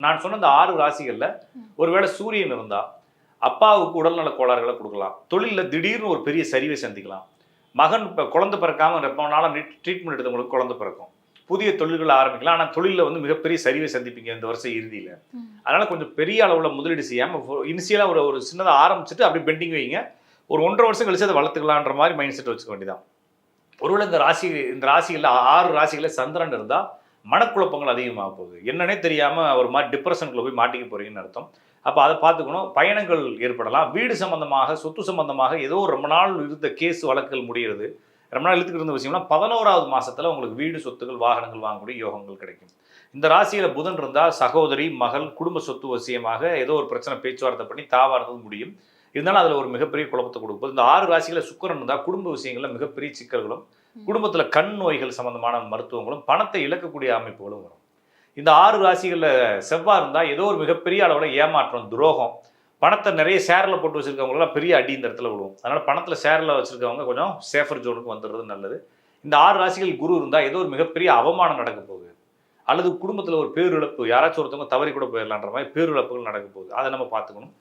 நான் சொன்ன இந்த 6 ராசிகள்ல ஒருவேளை சூரியன் இருந்தா அப்பாவுக்கு உடல்நல கோளாறுகளை கொடுக்கலாம். தொழில்ல திடீர்னு ஒரு பெரிய சரிவை சந்திக்கலாம். மகன் இப்ப குழந்தை பிறக்காம ரொம்ப நாளா ட்ரீட்மெண்ட் எடுத்தவங்களுக்கு குழந்தை பிறக்கும். புதிய தொழில்களை ஆரம்பிக்கலாம். ஆனா தொழில்ல வந்து மிகப்பெரிய சரிவை சந்திப்பீங்க இந்த வருஷம் இறுதியில. அதனால கொஞ்சம் பெரிய அளவுல முதலீடு செய்யாம இனிஷியலா ஒரு சின்னதா ஆரம்பிச்சுட்டு அப்படி பெண்டிங் வைங்க. ஒரு 1.5 வருஷம் கழிச்சு அதை வளர்த்துக்கலான்ற மாதிரி மைண்ட் செட் வச்சுக்க வேண்டியதான். ஒருவேளை இந்த ராசிகள்ல 6 ராசிகள்ல சந்திரன் இருந்தா மனக்குழப்பங்கள் அதிகமாக போகுது. என்னன்னே தெரியாம ஒரு மாதிரி டிப்ரெஷனுக்குள்ள போய் மாட்டிக்க போறீங்கன்னு அர்த்தம். அப்ப அதை பார்த்துக்கணும். பயணங்கள் ஏற்படலாம். வீடு சம்பந்தமாக, சொத்து சம்பந்தமாக ஏதோ ரொம்ப நாள் இருந்த கேஸ் வழக்குகள் முடிகிறது. ரொம்ப நாள் இழுத்துக்கிட்டு இருந்த விஷயம்னா 11வது மாசத்துல உங்களுக்கு வீடு, சொத்துக்கள், வாகனங்கள் வாங்கக்கூடிய யோகங்கள் கிடைக்கும். இந்த ராசியில புதன் இருந்தா சகோதரி, மகள், குடும்ப சொத்து வசியமாக ஏதோ ஒரு பிரச்சனை பேச்சுவார்த்தை பண்ணி தாவா இருந்தது முடியும். இருந்தாலும் அதுல ஒரு மிகப்பெரிய குழப்பத்தை கொடுக்கும். இந்த 6 ராசிகளை சுக்கிரன் இருந்தா குடும்ப விஷயங்கள்ல மிகப்பெரிய சிக்கல்களும், குடும்பத்துல கண் நோய்கள் சம்பந்தமான மருத்துவங்களும், பணத்தை இழக்கக்கூடிய அமைப்புகளும் வரும். இந்த 6 ராசிகள்ல செவ்வாய் இருந்தா ஏதோ ஒரு மிகப்பெரிய அளவுல ஏமாற்றம், துரோகம், பணத்தை நிறைய ஷேர்ல போட்டு வச்சிருக்கவங்களாம் பெரிய அடி இந்த இடத்துல விழுவும். அதனால பணத்துல ஷேர்ல வச்சிருக்கவங்க கொஞ்சம் சேஃபர் ஜோனுக்கு வந்துடுறது நல்லது. இந்த 6 ராசிகள் குரு இருந்தா ஏதோ ஒரு மிகப்பெரிய அவமானம் நடக்க போகுது. அல்லது குடும்பத்துல ஒரு பேரிழப்பு, யாராச்சும் ஒருத்தவங்க தவறி கூட போயிடலான்ற மாதிரி பேரிழப்புகள் நடக்க போகுது. அதை நம்ம பார்த்துக்கணும்.